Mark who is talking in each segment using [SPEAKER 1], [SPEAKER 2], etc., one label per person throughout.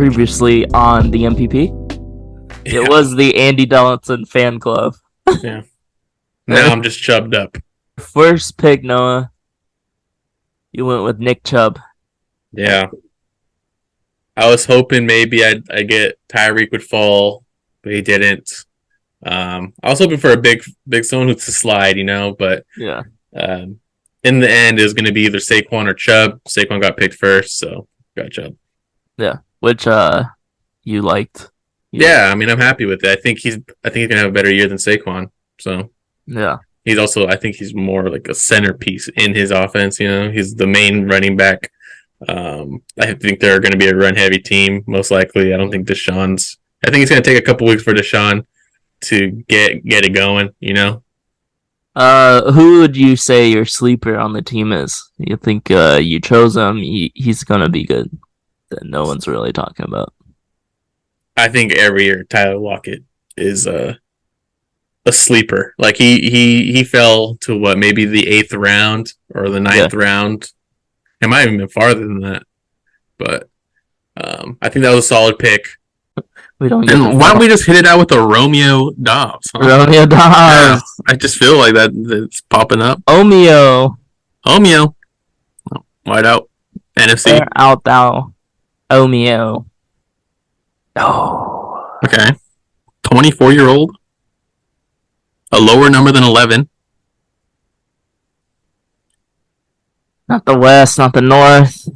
[SPEAKER 1] previously on the MPP. It was the Andy Dalton fan club.
[SPEAKER 2] Yeah. Now I'm just chubbed up.
[SPEAKER 1] First pick, Noah. You went with Nick Chubb.
[SPEAKER 2] Yeah. I was hoping maybe I get Tyreek would fall, but he didn't. I was hoping for a big someone who's to slide, but
[SPEAKER 1] Yeah.
[SPEAKER 2] In the end, it was going to be either Saquon or Chubb. Saquon got picked first, so got Chubb.
[SPEAKER 1] Yeah. Which you liked.
[SPEAKER 2] Yeah, I mean, I'm happy with it. I think he's gonna have a better year than Saquon. So
[SPEAKER 1] yeah,
[SPEAKER 2] he's also, I think he's more like a centerpiece in his offense. He's the main running back. I think they're going to be a run heavy team most likely. I don't think Deshaun's. I think it's going to take a couple weeks for Deshaun to get it going.
[SPEAKER 1] Who would you say your sleeper on the team is? You think you chose him? He's gonna be good. That no one's really talking about.
[SPEAKER 2] I think every year Tyler Lockett is a sleeper. Like he fell to what, maybe the 8th round or the 9th round. It might have even been farther than that. But I think that was a solid pick. Why don't we just hit it out with a Romeo Dobbs? Huh?
[SPEAKER 1] Romeo Dobbs.
[SPEAKER 2] Yeah, I just feel like that's popping up.
[SPEAKER 1] Omeo.
[SPEAKER 2] Wide out. NFC.
[SPEAKER 1] Where out thou, Omeo. Oh.
[SPEAKER 2] Okay. 24-year-old. A lower number than 11.
[SPEAKER 1] Not the West, not the North.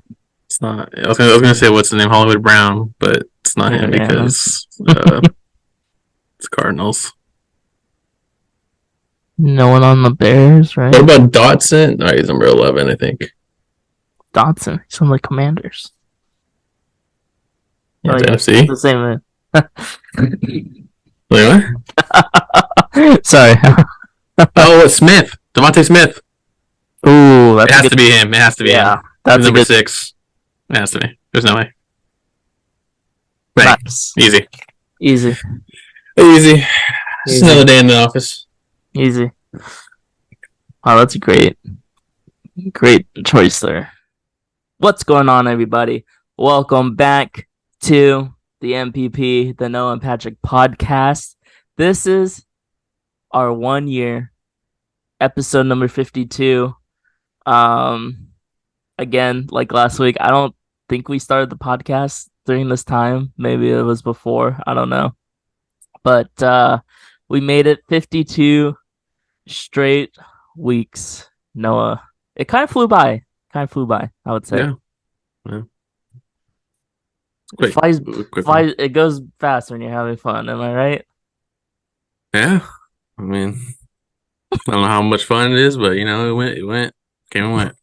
[SPEAKER 2] It's not. I was gonna say what's the name, Hollywood Brown, but it's not him because it's Cardinals.
[SPEAKER 1] No one on the Bears, right?
[SPEAKER 2] What about Dotson? No, he's number 11, I think.
[SPEAKER 1] Dotson. He's on the Commanders.
[SPEAKER 2] That's NFC.
[SPEAKER 1] The same.
[SPEAKER 2] Wait, what?
[SPEAKER 1] Sorry.
[SPEAKER 2] Oh, Smith. Devontae Smith.
[SPEAKER 1] Ooh,
[SPEAKER 2] it has to be him. It has to be him.
[SPEAKER 1] That's
[SPEAKER 2] number 6. It has to be. There's no way.
[SPEAKER 1] Nice.
[SPEAKER 2] Easy.
[SPEAKER 1] Just
[SPEAKER 2] another day in the office.
[SPEAKER 1] Easy. Wow, that's a great choice there. What's going on, everybody? Welcome back to the MPP, the Noah and Patrick podcast. This is our 1 year episode number 52. Again, like last week, I don't think we started the podcast during this time. Maybe it was before. I don't know. But we made it 52 straight weeks. Noah, it kind of flew by. I would say.
[SPEAKER 2] Yeah.
[SPEAKER 1] Quick. It goes fast when you're having fun. Am I right?
[SPEAKER 2] Yeah. I mean, I don't know how much fun it is, but it came and went.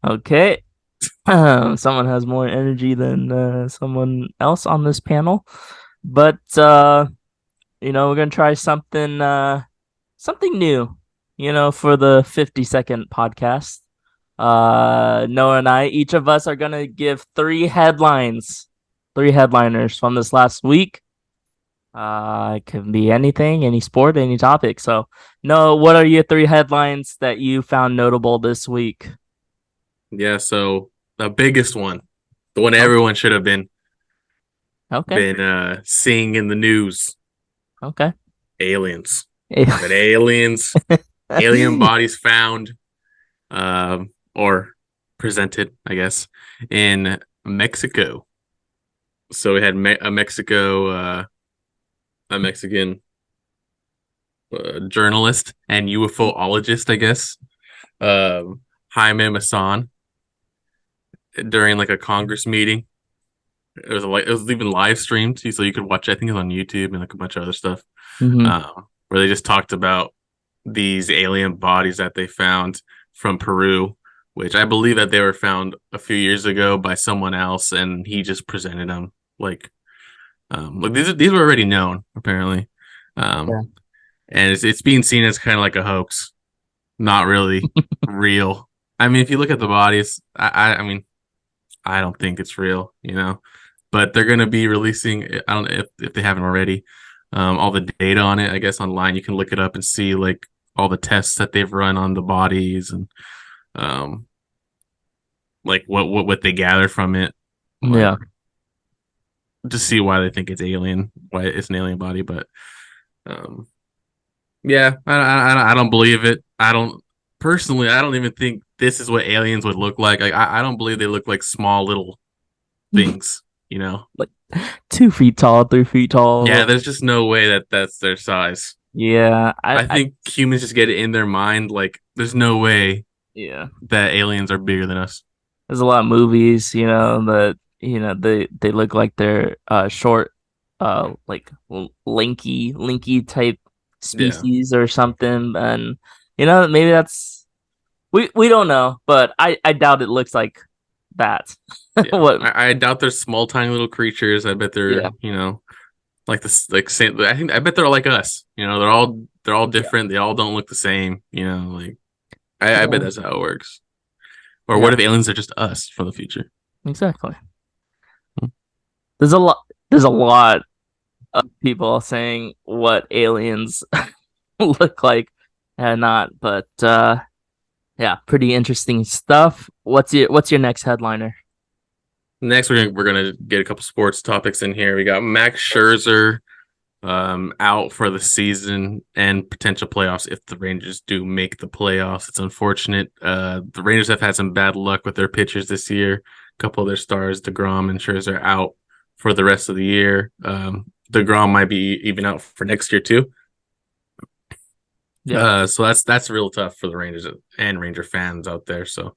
[SPEAKER 1] Okay. Someone has more energy than someone else on this panel, but we're gonna try something new. For the 50-second podcast. Noah and I, each of us are gonna give 3 headliners from this last week. It can be anything, any sport, any topic. So, Noah, what are your 3 headlines that you found notable this week?
[SPEAKER 2] Yeah, so the biggest one, the one everyone should have been seeing in the news.
[SPEAKER 1] Okay.
[SPEAKER 2] Aliens. Alien bodies found, or presented, I guess, in Mexico. So we had a Mexican journalist and UFOologist, I guess, Jaime Maussan, during like a Congress meeting. It was even live streamed, so you could watch it. I think it was on YouTube and like a bunch of other stuff, where they just talked about these alien bodies that they found from Peru, which I believe that they were found a few years ago by someone else, and he just presented them like these were already known apparently, and it's being seen as kind of like a hoax, not really real. I mean, if you look at the bodies, I mean, I don't think it's real, but they're going to be releasing, I don't know if they haven't already, all the data on it. I guess online you can look it up and see like all the tests that they've run on the bodies and like what they gather from it.
[SPEAKER 1] Yeah.
[SPEAKER 2] to see why they think it's alien, why it's an alien body. But um, yeah, I don't believe it. I don't personally. I don't even think this is what aliens would look like. Like I don't believe they look like small little things. You know?
[SPEAKER 1] Like 2 feet tall, 3 feet tall.
[SPEAKER 2] Yeah, there's just no way that that's their size.
[SPEAKER 1] Yeah,
[SPEAKER 2] I think humans just get it in their mind like there's no way
[SPEAKER 1] yeah.
[SPEAKER 2] that aliens are bigger than us.
[SPEAKER 1] There's a lot of movies, that they look like they're short, like linky type
[SPEAKER 2] Yeah,
[SPEAKER 1] species or something, and maybe that's we don't know, but I doubt it looks like that.
[SPEAKER 2] yeah.
[SPEAKER 1] What?
[SPEAKER 2] I doubt they're small, tiny little creatures. I bet they're
[SPEAKER 1] Yeah,
[SPEAKER 2] like this, like same. I bet they're like us. They're all
[SPEAKER 1] yeah,
[SPEAKER 2] different. They all don't look the same. Like I bet
[SPEAKER 1] yeah,
[SPEAKER 2] that's how it works. Or what
[SPEAKER 1] yeah.
[SPEAKER 2] if aliens are just us from the future?
[SPEAKER 1] Exactly. There's a lot. There's a lot of people saying what aliens look like and not, but yeah, pretty interesting stuff. What's your next headliner?
[SPEAKER 2] Next, we're gonna get a couple sports topics in here. We got Max Scherzer out for the season and potential playoffs if the Rangers do make the playoffs. It's unfortunate. The Rangers have had some bad luck with their pitchers this year. A couple of their stars, DeGrom and Scherzer, out for the rest of the year. DeGrom might be even out for next year too.
[SPEAKER 1] Yeah.
[SPEAKER 2] So that's real tough for the Rangers and Ranger fans out there. So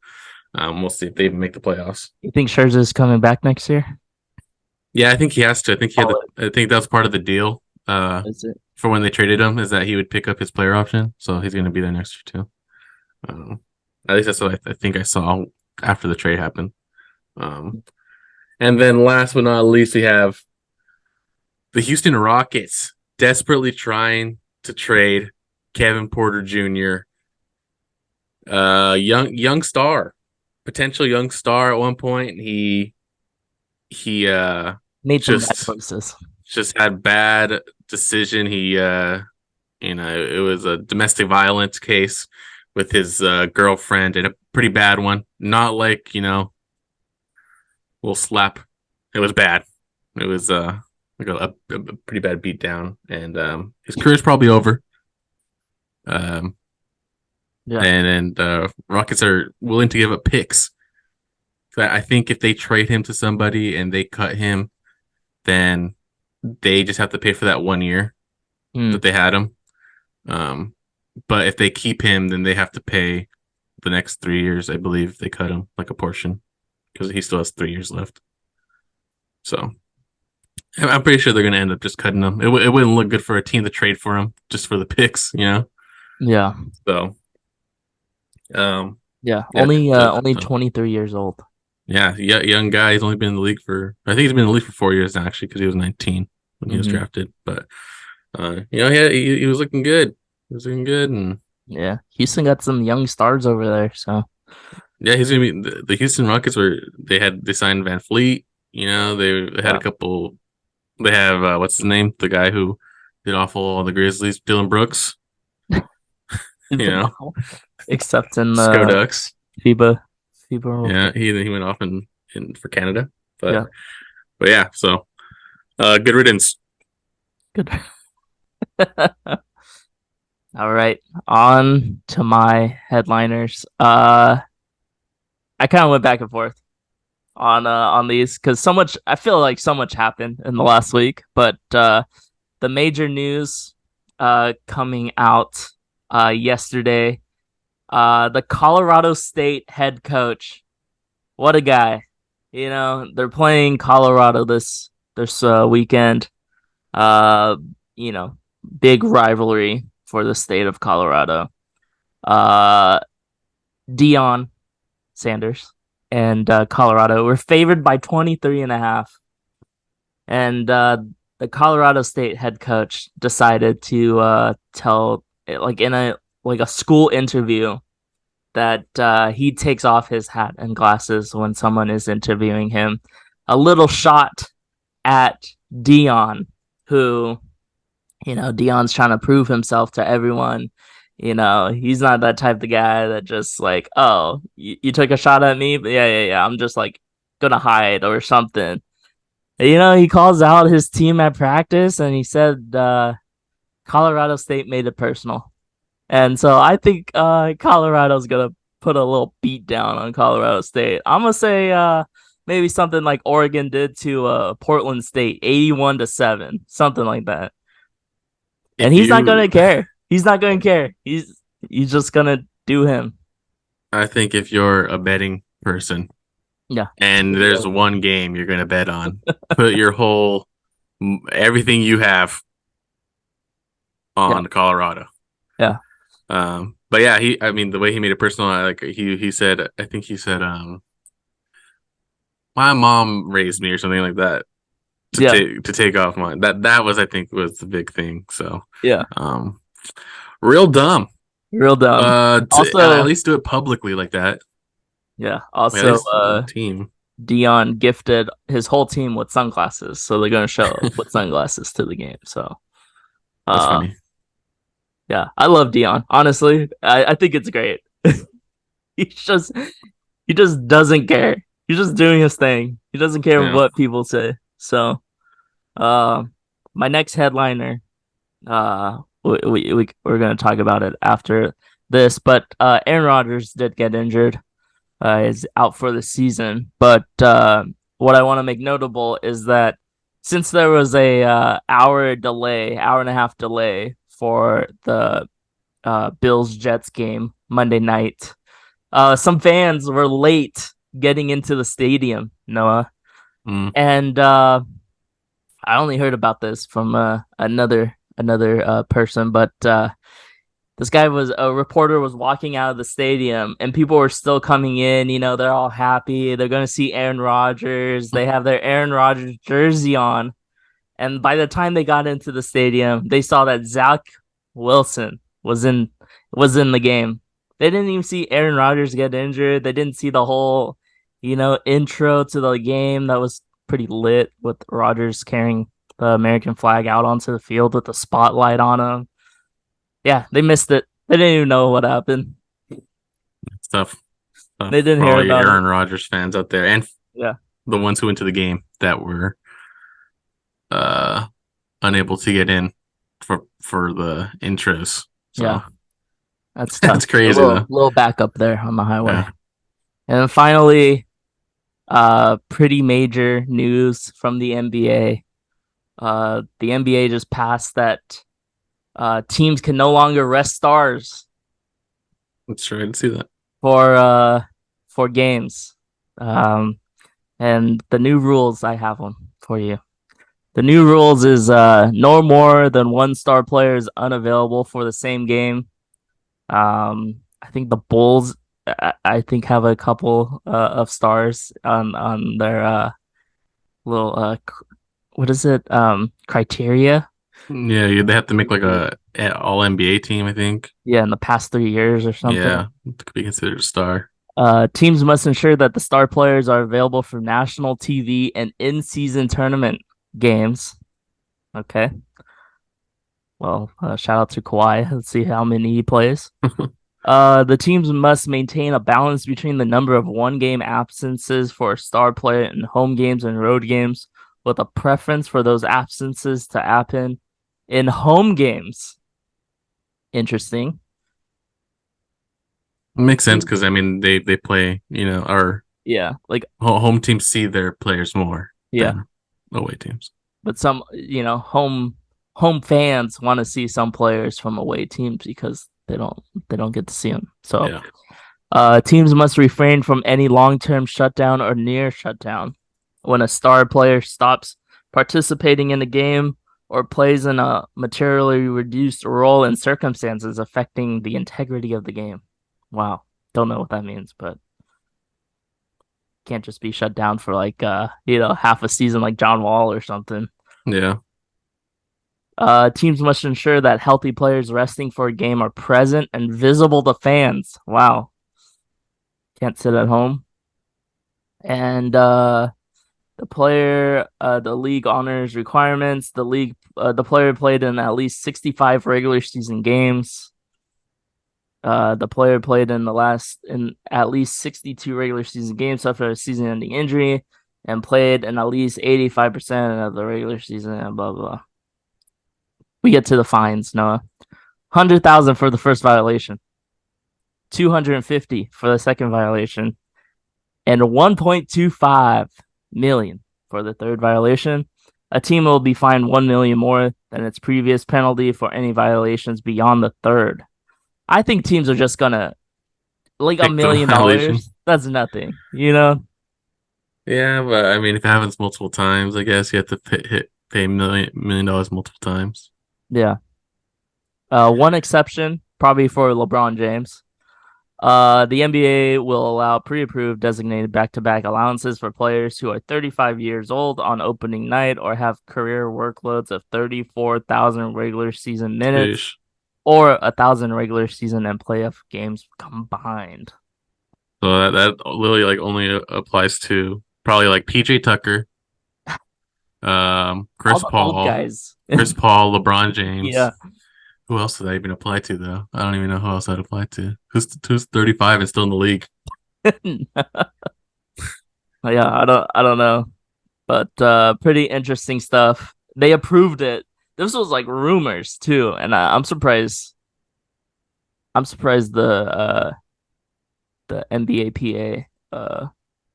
[SPEAKER 2] we'll see if they even make the playoffs.
[SPEAKER 1] You think Scherzer's coming back next year?
[SPEAKER 2] Yeah, I think he has to. I think he had.
[SPEAKER 1] Oh,
[SPEAKER 2] I think that was part of the deal.
[SPEAKER 1] is it?
[SPEAKER 2] For when they traded him, is that he would pick up his player option, so he's going to be there next year too. Um, at least that's what I think I saw after the trade happened. Um, and then last but not least, we have the Houston Rockets desperately trying to trade Kevin Porter Jr., young star, potential young star at one point. He
[SPEAKER 1] Made some bad
[SPEAKER 2] just
[SPEAKER 1] choices.
[SPEAKER 2] just had bad decision. It was a domestic violence case with his girlfriend, and a pretty bad one. Not like, we'll slap. It was bad. It was like a pretty bad beat down, and his career's probably over. Um,
[SPEAKER 1] Yeah.
[SPEAKER 2] and Rockets are willing to give up picks. So I think if they trade him to somebody and they cut him, then they just have to pay for that 1 year
[SPEAKER 1] Hmm.
[SPEAKER 2] that they had him. Um, but if they keep him, then they have to pay the next 3 years. I believe they cut him like a portion because he still has 3 years left. So I'm pretty sure they're going to end up just cutting him. It wouldn't look good for a team to trade for him just for the picks.
[SPEAKER 1] Yeah.
[SPEAKER 2] So um,
[SPEAKER 1] Yeah.
[SPEAKER 2] yeah, it's
[SPEAKER 1] Only
[SPEAKER 2] tough.
[SPEAKER 1] 23 years old.
[SPEAKER 2] Yeah, young guy. He's only been in the league for I think he's been in the league for 4 years now, actually, because he was 19 when he was
[SPEAKER 1] Hmm.
[SPEAKER 2] drafted. But he was looking good. He was looking good, and
[SPEAKER 1] Yeah. Houston got some young stars over there, so
[SPEAKER 2] yeah, he's gonna be the Houston Rockets were they signed Van Fleet. They had a
[SPEAKER 1] yeah.
[SPEAKER 2] couple. They have what's his name? The guy who did awful on the Grizzlies, Dylan Brooks.
[SPEAKER 1] He's
[SPEAKER 2] You
[SPEAKER 1] been
[SPEAKER 2] know,
[SPEAKER 1] awful. Except in
[SPEAKER 2] Sco
[SPEAKER 1] the
[SPEAKER 2] Ducks.
[SPEAKER 1] FIBA World
[SPEAKER 2] Yeah,
[SPEAKER 1] Cup.
[SPEAKER 2] he went off in for Canada, but
[SPEAKER 1] Yeah.
[SPEAKER 2] but yeah. So good riddance.
[SPEAKER 1] Good. All right. On to my headliners. I kind of went back and forth on these because so much I feel like so much happened in the last week, but the major news coming out yesterday, the Colorado State head coach, what a guy. They're playing Colorado this weekend. Uh you know, big rivalry for the state of Colorado. Uh Dion Sanders and Colorado were favored by 23 and a half. And the Colorado State head coach decided to tell like in a school interview that he takes off his hat and glasses when someone is interviewing him. A little shot at Dion, who, Dion's trying to prove himself to everyone. He's not that type of guy that just like, oh, you took a shot at me, but yeah, yeah, yeah, I'm just like gonna hide or something. He calls out his team at practice, and he said Colorado State made it personal. And so I think Colorado's gonna put a little beat down on Colorado State. I'm gonna say maybe something like Oregon did to Portland State, 81-7, something like that. And
[SPEAKER 2] If
[SPEAKER 1] he's not gonna
[SPEAKER 2] you,
[SPEAKER 1] care. He's not gonna care. He's just gonna do him.
[SPEAKER 2] I think if you're a betting person
[SPEAKER 1] Yeah.
[SPEAKER 2] and
[SPEAKER 1] Here we
[SPEAKER 2] there's
[SPEAKER 1] go.
[SPEAKER 2] one game you're gonna bet on, put your whole everything you have
[SPEAKER 1] Yeah.
[SPEAKER 2] on Colorado.
[SPEAKER 1] Yeah.
[SPEAKER 2] But yeah, I mean, the way he made it personal, like he said, I think he said, my mom raised me or something like that
[SPEAKER 1] Yeah.
[SPEAKER 2] to take off mine. That was, I think, was the big thing. So,
[SPEAKER 1] Yeah.
[SPEAKER 2] um, real dumb.
[SPEAKER 1] Real dumb.
[SPEAKER 2] At
[SPEAKER 1] Also,
[SPEAKER 2] least do it publicly like that.
[SPEAKER 1] yeah.
[SPEAKER 2] At
[SPEAKER 1] Also,
[SPEAKER 2] least the team.
[SPEAKER 1] Dion gifted his whole team with sunglasses, so they're gonna show up with sunglasses to the game. So,
[SPEAKER 2] That's
[SPEAKER 1] uh,
[SPEAKER 2] funny.
[SPEAKER 1] yeah, I love Dion. Honestly, I think it's great. He's just he just doesn't care. He's just doing his thing. He doesn't care
[SPEAKER 2] Yeah.
[SPEAKER 1] what people say. So, uh, my next headliner, we're gonna talk about it after this, but Aaron Rodgers did get injured. Is out for the season. But what I want to make notable is that since there was a hour and a half delay for the Bills Jets game Monday night, some fans were late getting into the stadium, Noah.
[SPEAKER 2] Mm.
[SPEAKER 1] And I only heard about this from another person, but this guy was a reporter was walking out of the stadium and people were still coming in. They're all happy. They're going to see Aaron Rodgers. They have their Aaron Rodgers jersey on. And by the time they got into the stadium, they saw that Zach Wilson was in the game. They didn't even see Aaron Rodgers get injured. They didn't see the whole, intro to the game that was pretty lit with Rodgers carrying the American flag out onto the field with the spotlight on him. Yeah, they missed it. They didn't even know what happened.
[SPEAKER 2] It's tough.
[SPEAKER 1] They
[SPEAKER 2] Tough
[SPEAKER 1] didn't
[SPEAKER 2] for
[SPEAKER 1] hear
[SPEAKER 2] all you
[SPEAKER 1] about it.
[SPEAKER 2] Aaron Rodgers fans out there and
[SPEAKER 1] Yeah,
[SPEAKER 2] the ones who went to the game that were uh unable to get in for the intros. So
[SPEAKER 1] yeah, that's tough.
[SPEAKER 2] that's
[SPEAKER 1] A
[SPEAKER 2] crazy
[SPEAKER 1] little
[SPEAKER 2] though.
[SPEAKER 1] little backup there on the highway.
[SPEAKER 2] Yeah.
[SPEAKER 1] And then finally, pretty major news from the NBA. The NBA just passed that teams can no longer rest stars
[SPEAKER 2] That's true. I didn't see that.
[SPEAKER 1] for uh for games. Um, and the new rules, I have them for you. The new rules is no more than one star player is unavailable for the same game. I think the Bulls, I think, have a couple of stars on their little what is it? Criteria.
[SPEAKER 2] Yeah, they have to make like a all NBA team, I think.
[SPEAKER 1] Yeah, in the past 3 years or something.
[SPEAKER 2] Yeah, it could be considered a star.
[SPEAKER 1] Teams must ensure that the star players are available for national TV and in-season tournament games. Okay. Well, shout out to Kawhi. Let's see how many he plays. The teams must maintain a balance between the number of one-game absences for a star player in home games and road games, with a preference for those absences to happen in home games. Interesting.
[SPEAKER 2] It makes sense because I mean they play, our
[SPEAKER 1] Yeah, like
[SPEAKER 2] home teams see their players more
[SPEAKER 1] yeah,
[SPEAKER 2] than away teams.
[SPEAKER 1] but some home fans want to see some players from away teams because they don't get to see them. So
[SPEAKER 2] Yeah.
[SPEAKER 1] teams must refrain from any long-term shutdown or near shutdown when a star player stops participating in the game or plays in a materially reduced role in circumstances affecting the integrity of the game. Wow. Don't know what that means, but can't just be shut down for like half a season like John Wall or something.
[SPEAKER 2] Yeah.
[SPEAKER 1] Teams must ensure that healthy players resting for a game are present and visible to fans. Wow. Can't sit at home. And the league honors requirements. The player played in at least 65 regular season games. The player played in at least 62 regular season games after a season-ending injury. and played in at least 85% of the regular season and blah blah. We get to the fines, Noah. 100,000 for the first violation, 250 for the second violation, and 1.25 million for the third violation. A team will be fined 1 million more than its previous penalty for any violations beyond the third. I think teams are just gonna like a
[SPEAKER 2] Pick the
[SPEAKER 1] million
[SPEAKER 2] violation.
[SPEAKER 1] dollars. That's nothing, you know?
[SPEAKER 2] Yeah, but I mean, if it happens multiple times, I guess you have to pay million dollars multiple times.
[SPEAKER 1] Yeah. One exception, probably for LeBron James. The NBA will allow pre-approved designated back-to-back allowances for players who are 35 years old on opening night or have career workloads of 34,000 regular season minutes
[SPEAKER 2] Ish.
[SPEAKER 1] or 1,000 regular season and playoff games combined.
[SPEAKER 2] So that literally like only applies to probably like PJ Tucker,
[SPEAKER 1] All the old guys.
[SPEAKER 2] Chris Paul, LeBron James.
[SPEAKER 1] Yeah.
[SPEAKER 2] Who else did that even apply to though? I don't even know who else that applied to. Who's 35 and still in the league?
[SPEAKER 1] Yeah, I don't know. But pretty interesting stuff. They approved it. This was like rumors too, and I'm surprised. I'm surprised the NBAPA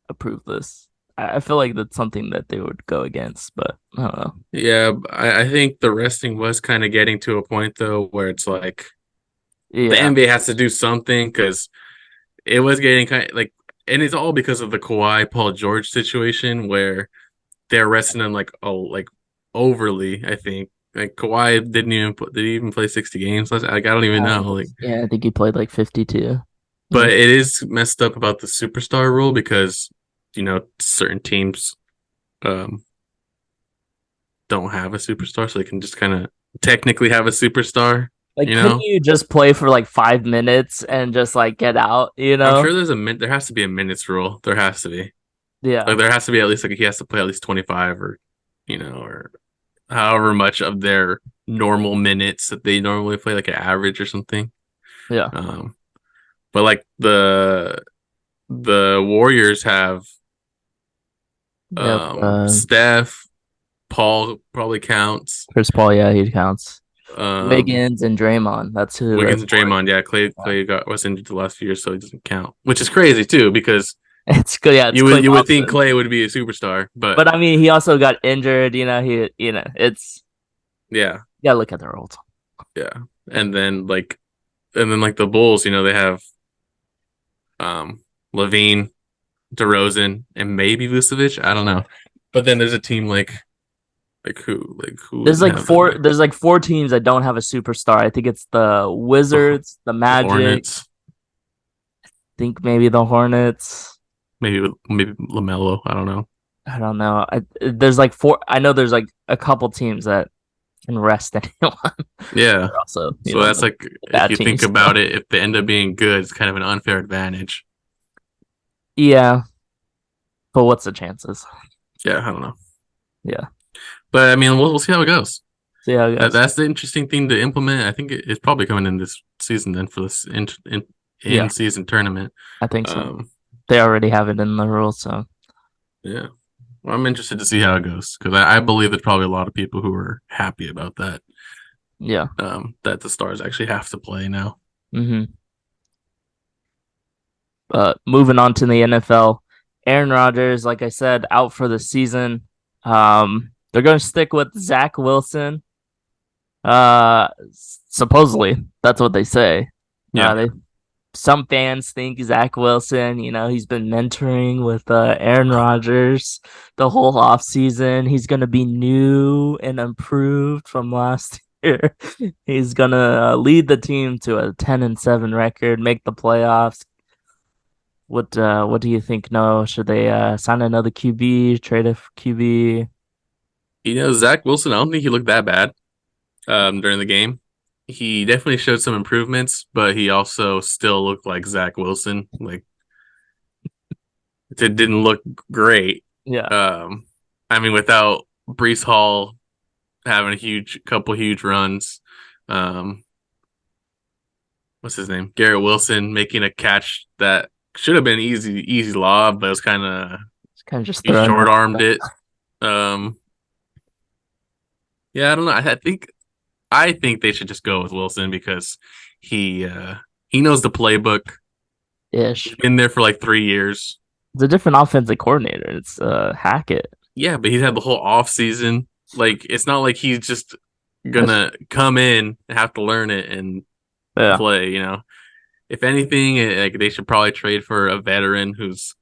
[SPEAKER 1] approved this. I feel like that's something that they would go against, but I don't know.
[SPEAKER 2] Yeah, I think the resting was kind of getting to a point though where it's like the
[SPEAKER 1] Yeah,
[SPEAKER 2] NBA has to do something because it was getting kind of like, and it's all because of the Kawhi Paul George situation where they're resting him like overly. I think like Kawhi did he even play 60 games? Like I don't even know. Like,
[SPEAKER 1] yeah, I think he played like 52.
[SPEAKER 2] but
[SPEAKER 1] Mm.
[SPEAKER 2] it is messed up about the superstar rule because certain teams um don't have a superstar, so they can just kind of technically have a superstar.
[SPEAKER 1] Like,
[SPEAKER 2] You
[SPEAKER 1] couldn't
[SPEAKER 2] know,
[SPEAKER 1] you just play for like 5 minutes and just like get out? You
[SPEAKER 2] I'm
[SPEAKER 1] know?
[SPEAKER 2] sure there has to be a minutes rule. There has to be
[SPEAKER 1] Yeah,
[SPEAKER 2] like there has to be at least like he has to play at least 25 or or however much of their normal minutes that they normally play, like an average or something.
[SPEAKER 1] yeah.
[SPEAKER 2] Um, but like the Warriors have
[SPEAKER 1] They have
[SPEAKER 2] Steph, Paul probably counts.
[SPEAKER 1] Chris Paul. Yeah, he counts.
[SPEAKER 2] Um,
[SPEAKER 1] Wiggins and Draymond. That's who the
[SPEAKER 2] Wiggins and Draymond. Yeah, Clay was injured the last few years, so he doesn't count, which is crazy too because
[SPEAKER 1] It's good. Yeah, it's Clay
[SPEAKER 2] you would think
[SPEAKER 1] Thompson.
[SPEAKER 2] Clay would be a superstar, but
[SPEAKER 1] But I mean, he also got injured. It's
[SPEAKER 2] yeah,
[SPEAKER 1] you gotta look at the roles.
[SPEAKER 2] yeah, and then like the Bulls, they have Levine, DeRozan, and maybe Vucevic. I don't know, but then there's a team who
[SPEAKER 1] There's
[SPEAKER 2] wouldn't
[SPEAKER 1] like
[SPEAKER 2] have them.
[SPEAKER 1] four. There's like four teams that don't have a superstar. I think it's the
[SPEAKER 2] The,
[SPEAKER 1] Wizards, the
[SPEAKER 2] the
[SPEAKER 1] Magic.
[SPEAKER 2] Hornets,
[SPEAKER 1] I think maybe the Hornets.
[SPEAKER 2] maybe Lamelo. I don't know.
[SPEAKER 1] I don't know. There's like four. I know there's like a couple teams that can rest anyone.
[SPEAKER 2] Yeah,
[SPEAKER 1] They're also,
[SPEAKER 2] so that's
[SPEAKER 1] the
[SPEAKER 2] like if
[SPEAKER 1] bad
[SPEAKER 2] you think
[SPEAKER 1] teams.
[SPEAKER 2] about it, if they end up being good, it's kind of an unfair advantage.
[SPEAKER 1] Yeah, but what's the chances?
[SPEAKER 2] Yeah, I don't know,
[SPEAKER 1] Yeah,
[SPEAKER 2] but I mean, we'll see how it goes.
[SPEAKER 1] see how it goes.
[SPEAKER 2] That's the interesting thing to implement. I think it's probably coming in this season then for this in
[SPEAKER 1] Yeah,
[SPEAKER 2] season tournament.
[SPEAKER 1] I think so.
[SPEAKER 2] Um,
[SPEAKER 1] They already have it in the rules, so
[SPEAKER 2] yeah. Well, I'm interested to see how it goes because I believe there's probably a lot of people who are happy about that.
[SPEAKER 1] yeah.
[SPEAKER 2] That the Stars actually have to play now.
[SPEAKER 1] hmm Moving on to the NFL, Aaron Rodgers, like I said, out for the season. They're going to stick with Zach Wilson. Uh, Supposedly, that's what they say.
[SPEAKER 2] Yeah,
[SPEAKER 1] They Some fans think Zach Wilson, he's been mentoring with Aaron Rodgers the whole offseason. He's gonna be new and improved from last year. He's gonna lead the team to a 10-7 record, make the playoffs. What do you think? No, should they sign another QB, trade a QB?
[SPEAKER 2] Zach Wilson. I don't think he looked that bad during the game. He definitely showed some improvements, but he also still looked like Zach Wilson. Like it didn't look great.
[SPEAKER 1] Yeah.
[SPEAKER 2] Um, I mean, without Brees Hall having a couple huge runs, um, what's his name? Garrett Wilson making a catch that should have been easy lob, but it was kind of
[SPEAKER 1] Kind of just
[SPEAKER 2] He
[SPEAKER 1] throwing
[SPEAKER 2] short
[SPEAKER 1] out.
[SPEAKER 2] armed it. Um, yeah, I don't know. I think they should just go with Wilson because he uh, he knows the playbook. He's
[SPEAKER 1] Ish.
[SPEAKER 2] been there for like 3 years.
[SPEAKER 1] It's a different offensive coordinator. It's Hackett.
[SPEAKER 2] Yeah, but he's had the whole off season. Like it's not like he's just
[SPEAKER 1] That's
[SPEAKER 2] gonna come in and have to learn it and
[SPEAKER 1] yeah,
[SPEAKER 2] play. If anything, like they should probably trade for a veteran who's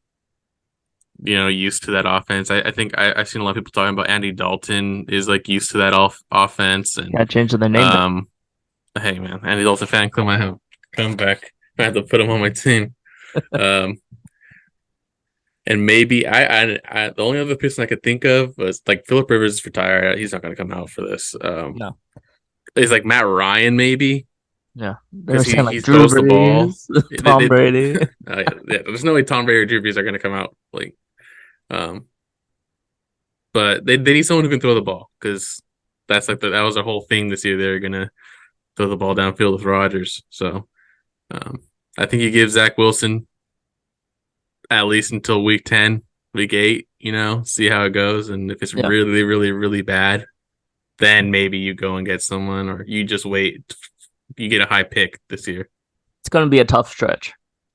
[SPEAKER 2] used to that offense. I think I've seen a lot of people talking about Andy Dalton is like used to that offense, and
[SPEAKER 1] gotta change their name.
[SPEAKER 2] um, hey man, Andy Dalton fan club might have come back. I have to put him on my team. Um, and maybe the only other person I could think of was like Philip Rivers is retired. He's not going to come out for this.
[SPEAKER 1] No,
[SPEAKER 2] Is like Matt Ryan maybe
[SPEAKER 1] yeah, they were
[SPEAKER 2] because he
[SPEAKER 1] saying like
[SPEAKER 2] he
[SPEAKER 1] Drew
[SPEAKER 2] throws the ball.
[SPEAKER 1] Brees,
[SPEAKER 2] They,
[SPEAKER 1] Tom
[SPEAKER 2] they,
[SPEAKER 1] Brady.
[SPEAKER 2] yeah, there's no way Tom Brady or Drew Brees are going to come out like um but they need someone who can throw the ball because that's like that was their whole thing this year. They're gonna throw the ball downfield with Rodgers. So um, I think you give Zach Wilson at least until week 10, week 8. See how it goes, and if it's
[SPEAKER 1] Yeah,
[SPEAKER 2] really, really, really bad, then maybe you go and get someone, or you just wait. You get a high pick this year.
[SPEAKER 1] it's gonna be a tough stretch.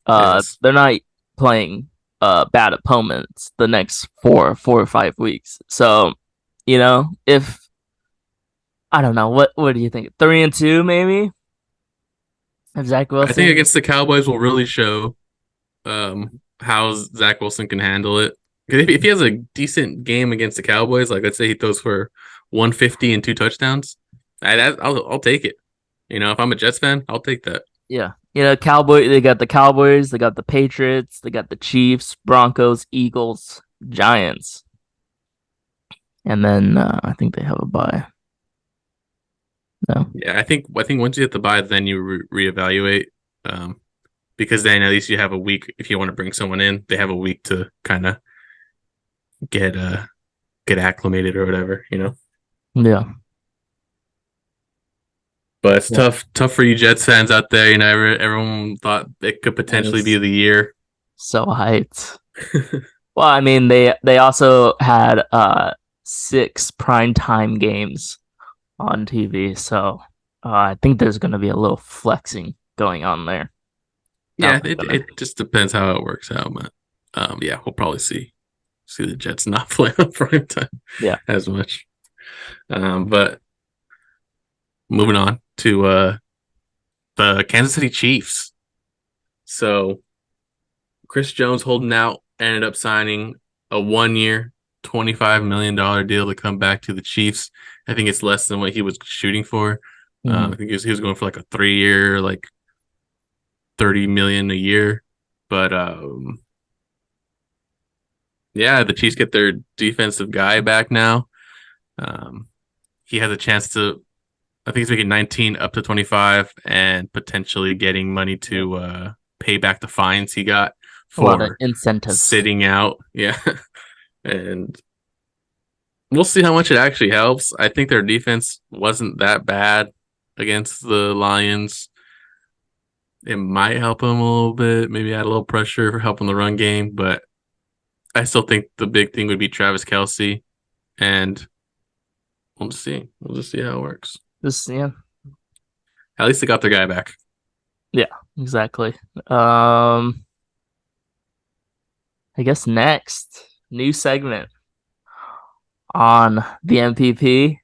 [SPEAKER 2] It is.
[SPEAKER 1] They're not playing bad opponents the next 4 or 5 weeks. So, if I don't know, what do you think? 3-2 maybe? If Zach
[SPEAKER 2] I think
[SPEAKER 1] Wilson?
[SPEAKER 2] against the Cowboys will really show how Zach Wilson can handle it. Because if he has a decent game against the Cowboys, like let's say he throws for 150 and 2 touchdowns, I'll take it. If I'm a Jets fan, I'll take that.
[SPEAKER 1] Yeah. Cowboy they got the Cowboys, they got the Patriots, they got the Chiefs, Broncos, Eagles, Giants. And then I think they have a bye. No.
[SPEAKER 2] Yeah, I think once you hit the bye, then you reevaluate. Um, because then at least you have a week if you want to bring someone in. They have a week to kind of get get acclimated or whatever.
[SPEAKER 1] Yeah.
[SPEAKER 2] But it's
[SPEAKER 1] Yeah.
[SPEAKER 2] tough for you Jets fans out there. Everyone thought it could
[SPEAKER 1] And
[SPEAKER 2] potentially be
[SPEAKER 1] it's
[SPEAKER 2] the year.
[SPEAKER 1] so hyped. Well, I mean they also had 6 primetime games on TV, so I think there's gonna be a little flexing going on there.
[SPEAKER 2] Yeah,
[SPEAKER 1] Not
[SPEAKER 2] it
[SPEAKER 1] gonna
[SPEAKER 2] it just depends how it works out, but yeah, we'll probably see the Jets not play on prime time
[SPEAKER 1] yeah.
[SPEAKER 2] as much. But moving on to the Kansas City Chiefs. So Chris Jones holding out ended up signing a 1 year, $25 million deal to come back to the Chiefs. I think it's less than what he was shooting for.
[SPEAKER 1] Mm-hmm.
[SPEAKER 2] I think he was going for like a 3 year, like 30 million a year. But yeah, the Chiefs get their defensive guy back now. Um, he has a chance to, I think he's making 19 up to 25 and potentially getting money to pay back the fines he got
[SPEAKER 1] A lot of
[SPEAKER 2] for
[SPEAKER 1] incentives.
[SPEAKER 2] sitting out. Yeah. And we'll see how much it actually helps. I think their defense wasn't that bad against the Lions. It might help them a little bit, maybe add a little pressure for helping the run game, but I still think the big thing would be Travis Kelce, and we'll just see. We'll just see how it works.
[SPEAKER 1] Just yeah.
[SPEAKER 2] At least they got their guy back.
[SPEAKER 1] Yeah, exactly. Um I guess next new segment on the MPP.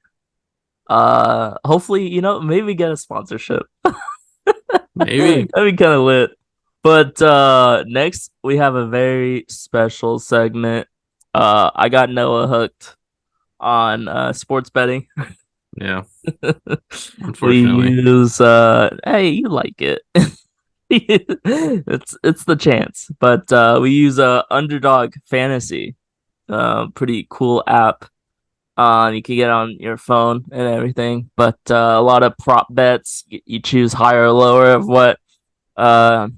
[SPEAKER 1] Hopefully, maybe get a sponsorship.
[SPEAKER 2] Maybe.
[SPEAKER 1] That'd be kind of lit. But next we have a very special segment. I got Noah hooked on sports betting.
[SPEAKER 2] Yeah,
[SPEAKER 1] We
[SPEAKER 2] unfortunately.
[SPEAKER 1] use hey, you like it. It's the chance. But we use Underdog Fantasy. Pretty cool app. You can get on your phone and everything, but a lot of prop bets. You choose higher or lower of what uh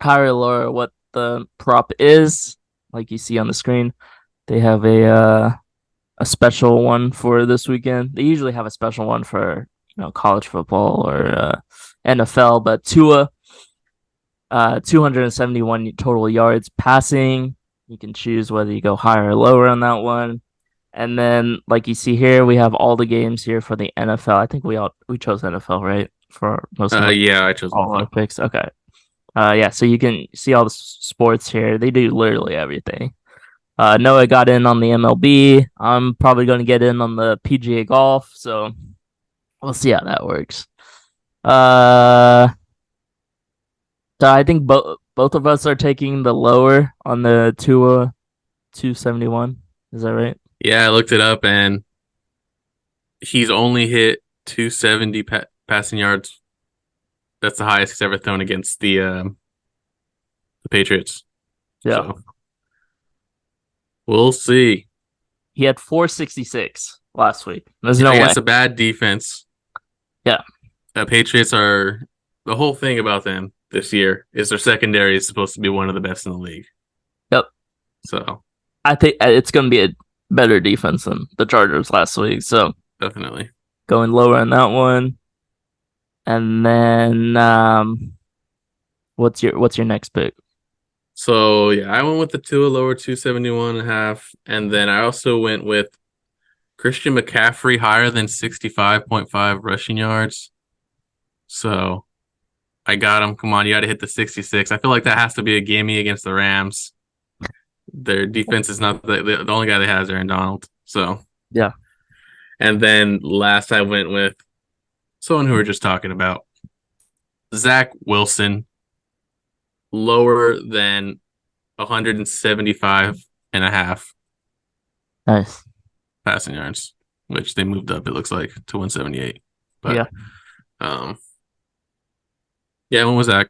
[SPEAKER 1] higher or lower what the prop is, like you see on the screen. They have a special one for this weekend. They usually have a special one for college football or NFL, but Tua 271 total yards passing, You can choose whether you go higher or lower on that one. And then, like you see here, we have all the games here for the NFL. I think we chose NFL, right? For most of
[SPEAKER 2] Yeah, I chose
[SPEAKER 1] all our
[SPEAKER 2] NFL.
[SPEAKER 1] picks. Okay. Yeah. So you can see all the sports here. They do literally everything. Noah got in on the MLB. I'm probably going to get in on the PGA Golf. So we'll see how that works. Uh, so I think both of us are taking the lower on the 271. Is that right?
[SPEAKER 2] Yeah, I looked it up, and he's only hit 270 passing yards. That's the highest he's ever thrown against the Patriots.
[SPEAKER 1] Yeah.
[SPEAKER 2] So we'll see.
[SPEAKER 1] He had 466 last week. There's
[SPEAKER 2] Yeah,
[SPEAKER 1] no way.
[SPEAKER 2] against a bad defense.
[SPEAKER 1] Yeah.
[SPEAKER 2] The Patriots are the whole thing about them this year is their secondary is supposed to be one of the best in the league.
[SPEAKER 1] Yep.
[SPEAKER 2] So
[SPEAKER 1] I think it's going to be a better defense than the Chargers last week. So
[SPEAKER 2] definitely.
[SPEAKER 1] going lower on that one. And then what's your next pick?
[SPEAKER 2] So yeah, I went with the two lower 271.5, and then I also went with Christian McCaffrey higher than 65.5 rushing yards. So I got him. Come on, you got to hit the 66. I feel like that has to be a gimme against the Rams. Their defense is not the only guy they have is Aaron Donald. So,
[SPEAKER 1] Yeah.
[SPEAKER 2] and then last I went with someone who we are just talking about, Zach Wilson, lower than 175 and a half
[SPEAKER 1] Nice.
[SPEAKER 2] passing yards, which they moved up, it looks like, to 178. But
[SPEAKER 1] Yeah.
[SPEAKER 2] um, yeah, when was that?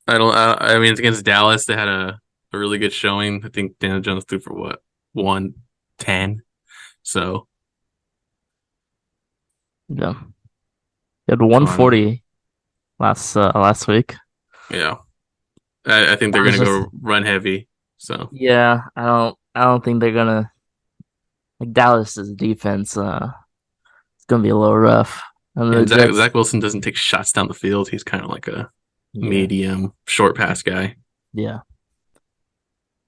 [SPEAKER 2] I don't. I mean, it's against Dallas. They had a really good showing. I think Daniel Jones threw for what 110. So
[SPEAKER 1] Yeah. He had
[SPEAKER 2] come on,
[SPEAKER 1] 140 last week.
[SPEAKER 2] yeah. I think
[SPEAKER 1] That
[SPEAKER 2] they're
[SPEAKER 1] was
[SPEAKER 2] gonna
[SPEAKER 1] just
[SPEAKER 2] go run heavy. So
[SPEAKER 1] yeah. I don't think they're gonna like Dallas's defense. It's gonna be a little rough. And the
[SPEAKER 2] and
[SPEAKER 1] Jets.
[SPEAKER 2] Zach Wilson doesn't take shots down the field. He's kind of like a
[SPEAKER 1] Yeah.
[SPEAKER 2] medium short pass guy.
[SPEAKER 1] Yeah.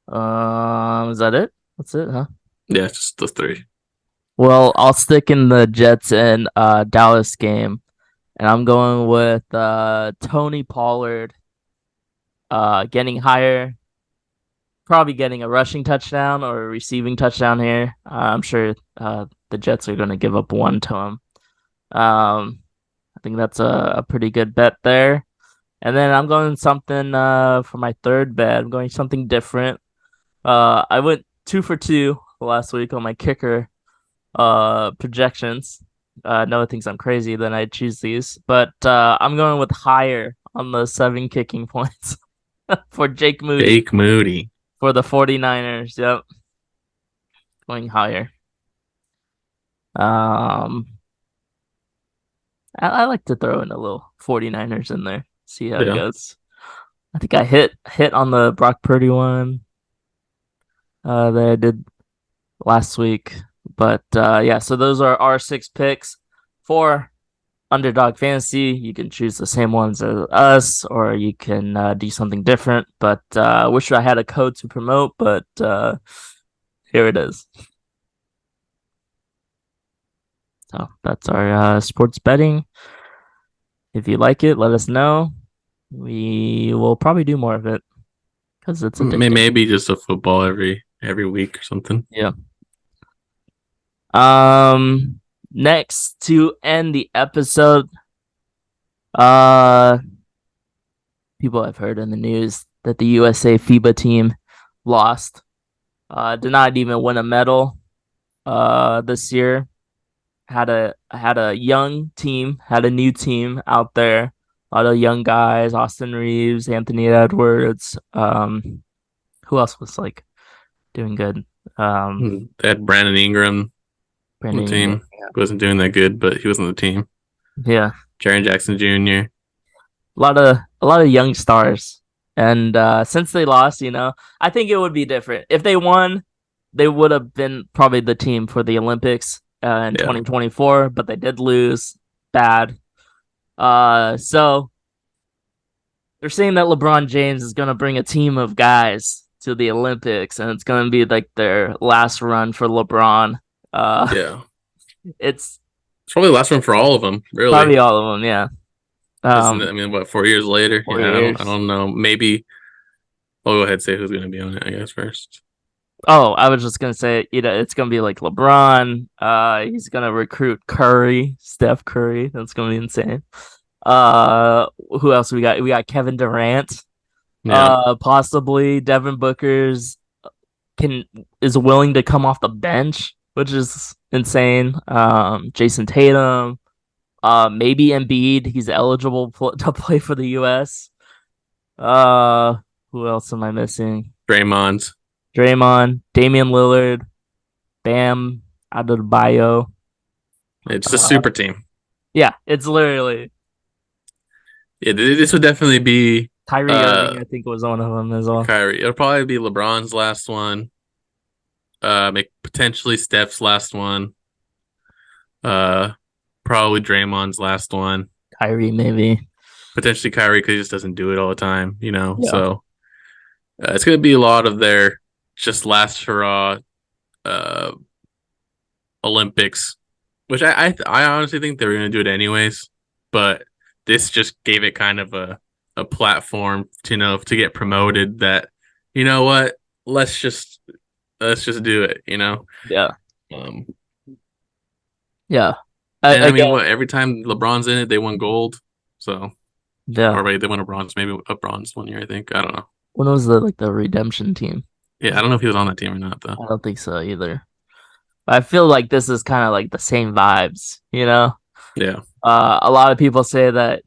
[SPEAKER 1] Is that it? That's it, huh?
[SPEAKER 2] Yeah, just those three.
[SPEAKER 1] Well, I'll stick in the Jets and Dallas game, and I'm going with Tony Pollard getting higher, probably getting a rushing touchdown or a receiving touchdown here. I'm sure the Jets are going to give up one to him. I think that's a pretty good bet there. And then I'm going something for my third bet. I'm going something different. I went 2 for 2 last week on my kicker projections. Noah thinks I'm crazy, then I choose these. But I'm going with higher on the 7 kicking points for Jake Moody
[SPEAKER 2] Jake Moody.
[SPEAKER 1] for the 49ers. Yep. Going higher. Um I like to throw in a little 49ers in there. See how it
[SPEAKER 2] Yeah.
[SPEAKER 1] goes. I think I hit on the Brock Purdy one that I did last week. But yeah, so those are our 6 picks for Underdog Fantasy. You can choose the same ones as us, or you can do something different. But I wish I had a code to promote, but here it is. So that's our sports betting. If you like it, let us know. We will probably do more of it because it's addicting.
[SPEAKER 2] Maybe just a football every week or something.
[SPEAKER 1] Yeah. Next to end the episode, uh, people have heard in the news that the USA FIBA team lost. Did not even win a medal. This year had a young team, had a new team out there. A lot of young guys: Austin Reeves, Anthony Edwards. Who else was like doing good?
[SPEAKER 2] They had Brandon Ingram on the
[SPEAKER 1] Brandon Ingram.
[SPEAKER 2] team. He wasn't doing that good, but he was on the team.
[SPEAKER 1] Yeah,
[SPEAKER 2] Jaren Jackson Jr.
[SPEAKER 1] a lot of young stars. And since they lost, I think it would be different. If they won, they would have been probably the team for the Olympics in
[SPEAKER 2] Yeah.
[SPEAKER 1] 2024, but they did lose bad. So they're saying that LeBron James is going to bring a team of guys to the Olympics, and it's gonna be like their last run for LeBron. Uh,
[SPEAKER 2] Yeah.
[SPEAKER 1] it's
[SPEAKER 2] It's probably the last one for all of them,
[SPEAKER 1] probably
[SPEAKER 2] really.
[SPEAKER 1] all of them. Yeah.
[SPEAKER 2] Isn't it?
[SPEAKER 1] Um,
[SPEAKER 2] I mean, what, 4 years later?
[SPEAKER 1] 4 years.
[SPEAKER 2] I don't know. Maybe I'll go ahead and say who's going to be on it, I guess, first.
[SPEAKER 1] Oh, I was just gonna say, it's gonna be like LeBron. He's gonna recruit Curry, Steph Curry. That's gonna be insane. Uh, who else we got? We got Kevin Durant.
[SPEAKER 2] Yeah.
[SPEAKER 1] Possibly Devin Booker's can is willing to come off the bench, which is insane. Jason Tatum. Maybe Embiid. He's eligible to play for the U.S. Uh, who else am I missing?
[SPEAKER 2] Draymond.
[SPEAKER 1] Draymond, Damian Lillard, Bam Adebayo.
[SPEAKER 2] It's a
[SPEAKER 1] Uh,
[SPEAKER 2] super team.
[SPEAKER 1] yeah, it's literally
[SPEAKER 2] Yeah, this would definitely be
[SPEAKER 1] Kyrie
[SPEAKER 2] uh
[SPEAKER 1] Irving. I think was one of them as well.
[SPEAKER 2] Kyrie. It'll probably be LeBron's last one. Potentially Steph's last one. Uh, Probably Draymond's last one.
[SPEAKER 1] Kyrie maybe.
[SPEAKER 2] Potentially Kyrie because he just doesn't do it all the time,
[SPEAKER 1] Yeah,
[SPEAKER 2] So it's gonna be a lot of their just last hurrah uh Olympics, which I honestly think they were gonna do it anyways, but this just gave it kind of a platform to to get promoted. That you know what, let's just let's just do it.
[SPEAKER 1] yeah,
[SPEAKER 2] Um,
[SPEAKER 1] yeah.
[SPEAKER 2] and I mean,
[SPEAKER 1] Again,
[SPEAKER 2] what every time LeBron's in it, they won gold. So
[SPEAKER 1] yeah.
[SPEAKER 2] or wait, they won a bronze, maybe a bronze 1 year. I think I don't know.
[SPEAKER 1] When was the redemption team?
[SPEAKER 2] Yeah, I don't know if he was on that team or not though.
[SPEAKER 1] I don't think so either. I feel like this is kind of like the same vibes, you know?
[SPEAKER 2] Yeah,
[SPEAKER 1] A lot of people say that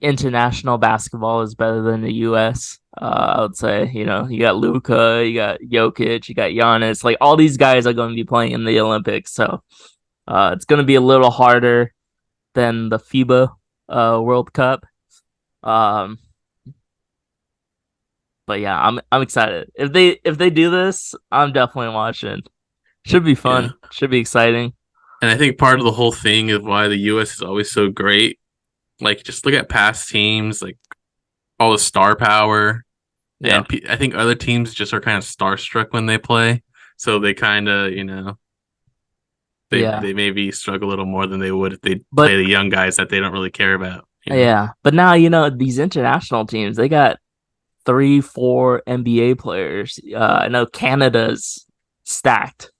[SPEAKER 1] international basketball is better than the US. I would say, you got Luca, you got Jokic, you got Giannis. Like all these guys are going to be playing in the Olympics, so it's going to be a little harder than the FIBA World Cup. Um, but yeah, I'm excited. If they do this, I'm definitely watching. Should be
[SPEAKER 2] yeah.
[SPEAKER 1] fun. Should be exciting.
[SPEAKER 2] And I think part of the whole thing of why the U.S. is always so great, like just look at past teams, like all the star power,
[SPEAKER 1] Yeah,
[SPEAKER 2] and I think other teams just are kind of starstruck when they play, so they kind of,
[SPEAKER 1] yeah.
[SPEAKER 2] they maybe struggle a little more than they would if they
[SPEAKER 1] But
[SPEAKER 2] play the young guys that they don't really care about.
[SPEAKER 1] yeah, but now these international teams, they got 3, 4 NBA players. I know Canada's stacked.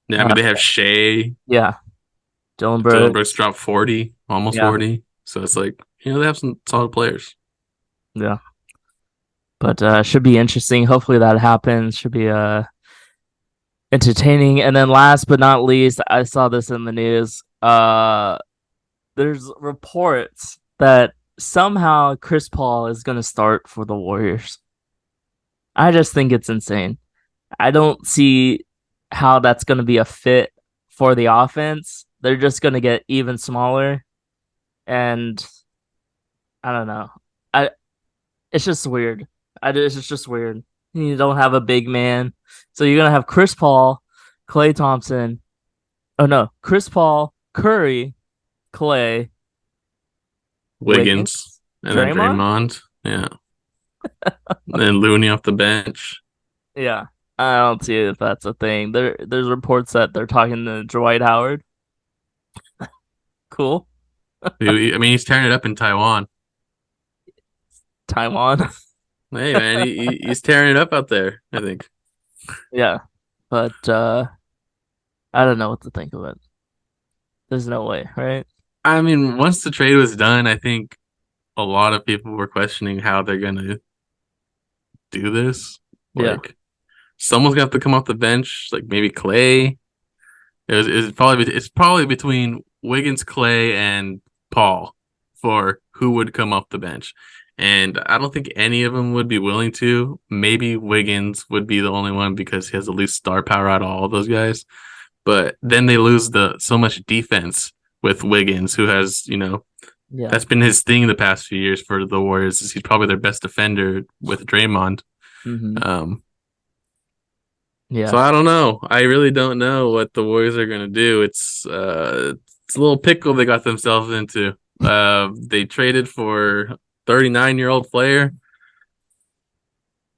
[SPEAKER 2] Yeah, I
[SPEAKER 1] Uh,
[SPEAKER 2] mean they have Shea,
[SPEAKER 1] yeah, Dylan
[SPEAKER 2] Dylan Brooks
[SPEAKER 1] Brooks.
[SPEAKER 2] dropped 40, almost
[SPEAKER 1] Yeah,
[SPEAKER 2] 40, so it's like they have some solid players.
[SPEAKER 1] yeah. But should be interesting. Hopefully that happens. Should be entertaining. And then last but not least, I saw this in the news. There's reports that somehow Chris Paul is going to start for the Warriors. I just think it's insane. I don't see how that's going to be a fit for the offense. They're just going to get even smaller, and I don't know. I It's just weird. It's just weird. You don't have a big man, so you're gonna have Chris Paul, Clay Thompson. Oh no, Chris Paul, Curry, Clay,
[SPEAKER 2] Wiggins
[SPEAKER 1] Wiggins,
[SPEAKER 2] and then
[SPEAKER 1] Draymond.
[SPEAKER 2] Draymond, yeah, and then Looney off the bench.
[SPEAKER 1] Yeah, I don't see if that's a thing. There's reports that they're talking to Dwight Howard. Cool.
[SPEAKER 2] I mean, he's tearing it up in Taiwan.
[SPEAKER 1] Taiwan.
[SPEAKER 2] Hey man, he's tearing it up out there. I think.
[SPEAKER 1] Yeah, but I don't know what to think of it. There's no way, right?
[SPEAKER 2] I mean, once the trade was done, I think a lot of people were questioning how they're gonna do this.
[SPEAKER 1] Yeah.
[SPEAKER 2] Like, someone's gonna have to come off the bench. Like maybe Clay. It's probably between Wiggins, Clay, and Paul for who would come off the bench. And I don't think any of them would be willing to. Maybe Wiggins would be the only one because he has the least star power out of all those guys. But then they lose the so much defense with Wiggins, who has,
[SPEAKER 1] Yeah.
[SPEAKER 2] that's been his thing the past few years for the Warriors. Is he's probably their best defender with Draymond.
[SPEAKER 1] Hmm.
[SPEAKER 2] Um, so
[SPEAKER 1] Yeah.
[SPEAKER 2] I don't know. I really don't know what the Warriors are gonna do. It's a little pickle they got themselves into. They traded for 39-year-old player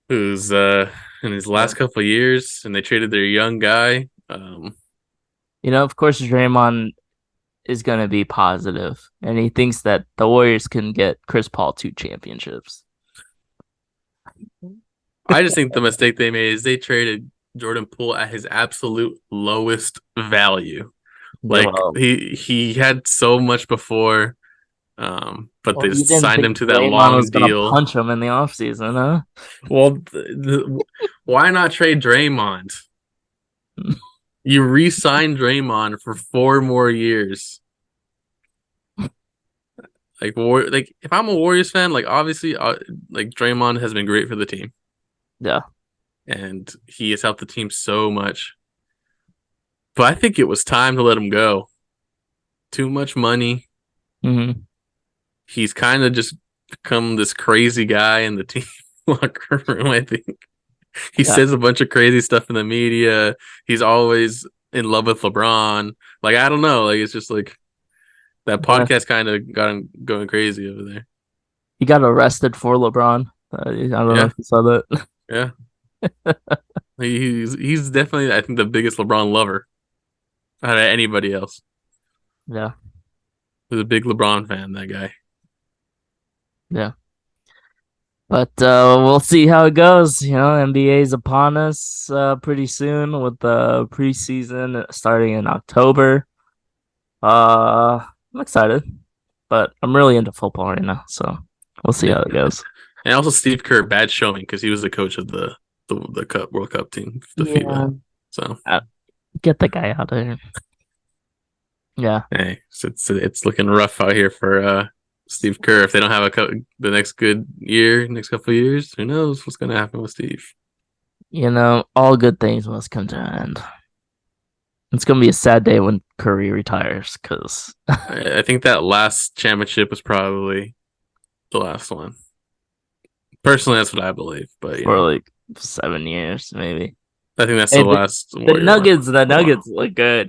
[SPEAKER 2] who's in his
[SPEAKER 1] Yeah.
[SPEAKER 2] last couple of years, and they traded their young guy.
[SPEAKER 1] Of course, Draymond is going to be positive, and he thinks that the Warriors can get Chris Paul 2 championships.
[SPEAKER 2] I just think the mistake they made is they traded Jordan Poole at his absolute lowest value.
[SPEAKER 1] Yeah,
[SPEAKER 2] Like he had so much before, but
[SPEAKER 1] well,
[SPEAKER 2] they
[SPEAKER 1] you
[SPEAKER 2] just
[SPEAKER 1] didn't
[SPEAKER 2] signed
[SPEAKER 1] think
[SPEAKER 2] him to that
[SPEAKER 1] Draymond was
[SPEAKER 2] long
[SPEAKER 1] going to
[SPEAKER 2] deal.
[SPEAKER 1] punch him in the offseason, huh?
[SPEAKER 2] Well, why not trade Draymond? You re-signed Draymond for 4 more years. Like if I'm a Warriors fan, like obviously, like Draymond has been great for the team,
[SPEAKER 1] Yeah.
[SPEAKER 2] and he has helped the team so much. But I think it was time to let him go. Too much money.
[SPEAKER 1] Hmm.
[SPEAKER 2] He's kind of just become this crazy guy in the team locker room. I think he
[SPEAKER 1] Yeah.
[SPEAKER 2] says a bunch of crazy stuff in the media. He's always in love with LeBron. Like I don't know. Like it's just like that
[SPEAKER 1] Yeah.
[SPEAKER 2] podcast kind of got him going crazy over there.
[SPEAKER 1] He got arrested for LeBron. I don't know
[SPEAKER 2] Yeah,
[SPEAKER 1] if you saw that.
[SPEAKER 2] yeah. He's definitely I think the biggest LeBron lover out of anybody else.
[SPEAKER 1] Yeah.
[SPEAKER 2] He's a big LeBron fan. That guy.
[SPEAKER 1] Yeah. But we'll see how it goes. NBA is upon us pretty soon with the preseason starting in October. I'm excited, but I'm really into football right now, so we'll see
[SPEAKER 2] Yeah,
[SPEAKER 1] how it goes.
[SPEAKER 2] and also Steve Kerr bad showing because he was the coach of the Cup World Cup team, the FIBA.
[SPEAKER 1] Yeah.
[SPEAKER 2] So
[SPEAKER 1] Get the guy out of here. Yeah.
[SPEAKER 2] hey, it's looking rough out here for Steve Kerr. If they don't have the next good year, next couple of years, who knows what's gonna happen with Steve?
[SPEAKER 1] All good things must come to an end. It's gonna be a sad day when Curry retires because
[SPEAKER 2] I think that last championship was probably the last one. Personally, that's what I believe. But
[SPEAKER 1] for like 7 years, maybe.
[SPEAKER 2] I think that's
[SPEAKER 1] Hey,
[SPEAKER 2] the
[SPEAKER 1] the,
[SPEAKER 2] last
[SPEAKER 1] the
[SPEAKER 2] Warriors one
[SPEAKER 1] Nuggets, the
[SPEAKER 2] for a while.
[SPEAKER 1] Nuggets look good.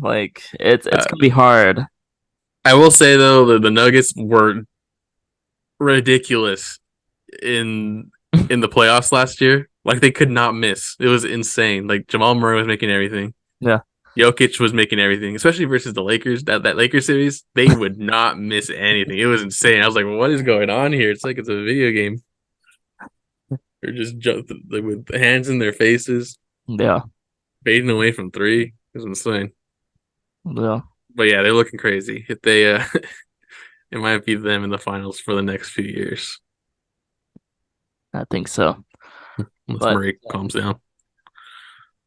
[SPEAKER 1] Like it's
[SPEAKER 2] Uh,
[SPEAKER 1] gonna be hard.
[SPEAKER 2] I will say though that the Nuggets were ridiculous in in the playoffs last year. Like they could not miss. It was insane. Like Jamal Murray was making everything.
[SPEAKER 1] Yeah.
[SPEAKER 2] Jokic was making everything, especially versus the Lakers. That Lakers series, they would not miss anything. It was insane. I was like, what is going on here? It's like it's a video game. They're just like, with hands in their faces,
[SPEAKER 1] Yeah.
[SPEAKER 2] fading away from three. It was insane.
[SPEAKER 1] Yeah.
[SPEAKER 2] But yeah, they're looking crazy. If they it might be them in the finals for the next few years.
[SPEAKER 1] I think so.
[SPEAKER 2] Unless
[SPEAKER 1] But
[SPEAKER 2] Murray calms down.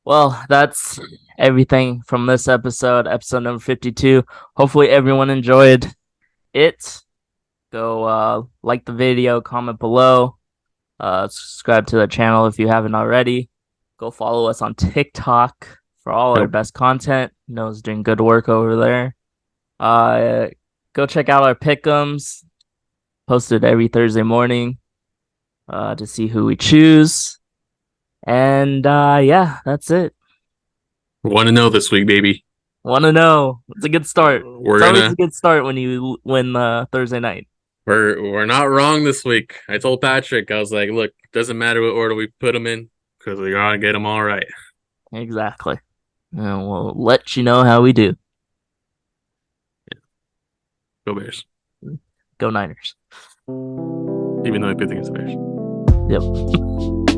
[SPEAKER 1] well, that's everything from this episode number 52. Hopefully everyone enjoyed it. Go like the video, comment below, subscribe to the channel if you haven't already. Go follow us on TikTok for all our
[SPEAKER 2] Yep.
[SPEAKER 1] best content. Noah's doing good work over there. Uh Go check out our pick'ems posted every Thursday morning to see who we choose. And yeah, that's it.
[SPEAKER 2] Want to know this week, baby.
[SPEAKER 1] Want to know? It's a good start.
[SPEAKER 2] We're
[SPEAKER 1] It's always a
[SPEAKER 2] gonna
[SPEAKER 1] good start when you win Thursday night.
[SPEAKER 2] we're not wrong this week. I told Patrick, I was like, look, doesn't matter what order we put them in because we gotta get them all right.
[SPEAKER 1] Exactly. And we'll let you know how we do.
[SPEAKER 2] Go Bears.
[SPEAKER 1] Go Niners.
[SPEAKER 2] Even though I picked against the Bears.
[SPEAKER 1] Yep.